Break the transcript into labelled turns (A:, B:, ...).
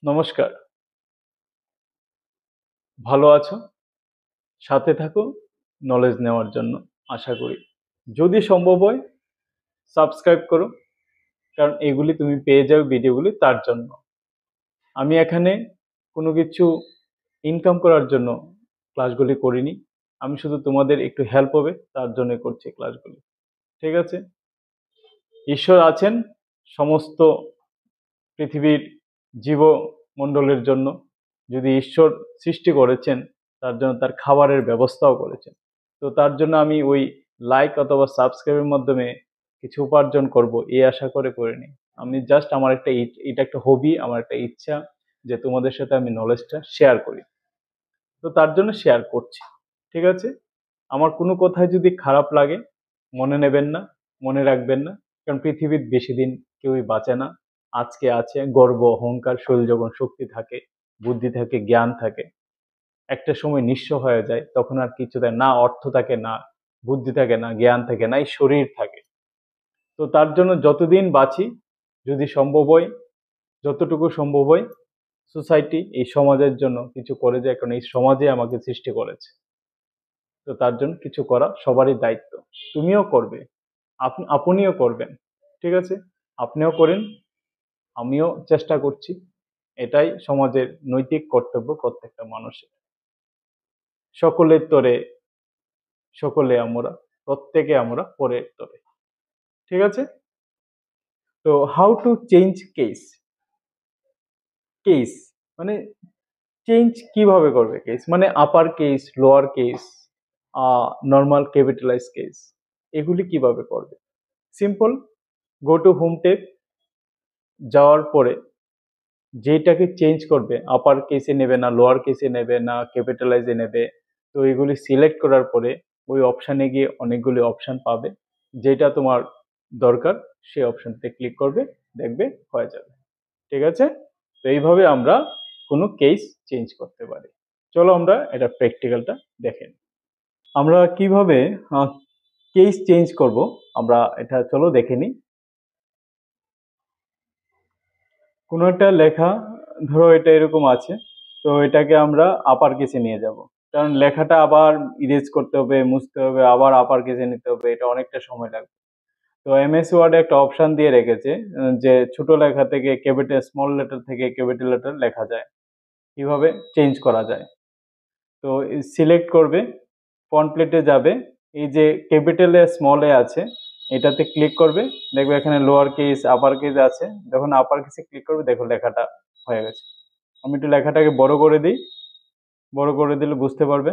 A: নমস্কার। ভালো আছো? সাথে থাকো নলেজ নেওয়ার জন্য আশা করি। যদি সম্ভব হয় সাবস্ক্রাইব করো। কারণ এগুলি তুমি পেয়ে যাবে ভিডিওগুলি তার জন্য। আমি এখানে কোনো কিছু ইনকাম করার জন্য ক্লাসগুলি করিনি। আমি শুধু তোমাদের একটু হেল্প হবে তার জন্য করছি ক্লাসগুলি। ঠিক আছে? ঈশ্বর আছেন সমস্ত পৃথিবীর জীবমণ্ডলের জন্য। যদি ঈশ্বর সৃষ্টি করেছেন তার জন্য তার খাবারের ব্যবস্থাও করেছেন। তো তার জন্য আমি ওই লাইক অথবা সাবস্ক্রাইবের মাধ্যমে কিছু উপার্জন করব এই আশা করে করিনি। আমি জাস্ট আমার একটা এটা একটা হবি, আমার একটা ইচ্ছা যে তোমাদের সাথে আমি নলেজটা শেয়ার করি। তো তার জন্য শেয়ার করছি। ঠিক আছে? আমার কোনো কথায় যদি খারাপ লাগে মনে নেবেন না, মনে রাখবেন না। কারণ পৃথিবীর বেশি দিন কেউই বাঁচে না। আজকে আছে গর্ব অহংকার, শরীর যখন শক্তি থাকে, বুদ্ধি থাকে, জ্ঞান থাকে, একটা সময় নিঃস্ব হয়ে যায়, তখন আর কিছু থাকে না, অর্থ থাকে না, বুদ্ধি থাকে না, জ্ঞান থাকে না, এই শরীর থাকে। তো তার জন্য যতদিন বাঁচি, যদি সম্ভব হয়, যতটুকু সম্ভব হয়, সোসাইটি এই সমাজের জন্য কিছু করে যায়, কারণ এই সমাজে আমাকে সৃষ্টি করেছে। তো তার জন্য কিছু করা সবারই দায়িত্ব। তুমিও করবে, আপনিও করবেন। ঠিক আছে? আপনিও করেন, আমিও চেষ্টা করছি। এটাই সমাজের নৈতিক কর্তব্য প্রত্যেকটা মানুষের। সকলের তরে সকলে আমরা, প্রত্যেকে আমরা পরের তরে। ঠিক আছে? তো how to change case. Case মানে চেঞ্জ কিভাবে করবে? কেস মানে upper case, lower case, normal capitalise case, এগুলি কিভাবে করবে? Simple. Go to home tab, যাওয়ার পরে যেটাকে চেঞ্জ করবে, আপার কেসে নেবে না, লোয়ার কেসে নেবে না, ক্যাপিটালাইজে নেবে, তো এগুলি সিলেক্ট করার পরে ওই অপশানে গিয়ে অনেকগুলি অপশান পাবে। যেটা তোমার দরকার সেই অপশানতে ক্লিক করবে, দেখবে হয়ে যাবে। ঠিক আছে? তো এইভাবে আমরা কোনো কেস চেঞ্জ করতে পারি। চলো আমরা এটা প্র্যাকটিক্যালটা দেখে নিই। আমরা কিভাবে কেস চেঞ্জ করব আমরা এটা চলো দেখে নিই। কোনো একটা লেখা, ধরো এটা এরকম আছে, তো এটাকে আমরা আপার কেসে নিয়ে যাব। কারণ লেখাটা আবার ইরেজ করতে হবে, মুছতে হবে, আবার আপার কেসে নিতে হবে, এটা অনেকটা সময় লাগবে। তো এমএস ওয়ার্ডে একটা অপশন দিয়ে রেখেছে যে ছোট লেখা থেকে ক্যাপিটাল, স্মল লেটার থেকে ক্যাপিটাল লেটার লেখা যায়, কিভাবে চেঞ্জ করা যায়। তো সিলেক্ট করবে, ফন্ট প্লেটে যাবে, এই যে ক্যাপিটালে স্মলে আছে এটাতে ক্লিক করবে, দেখবে এখানে লোয়ার কেস আপার কেস আছে। যখন আপার কেসে ক্লিক করবে দেখো লেখাটা হয়ে গেছে। আমি একটু লেখাটাকে বড় করে দিই, বড় করে দিলে বুঝতে পারবে।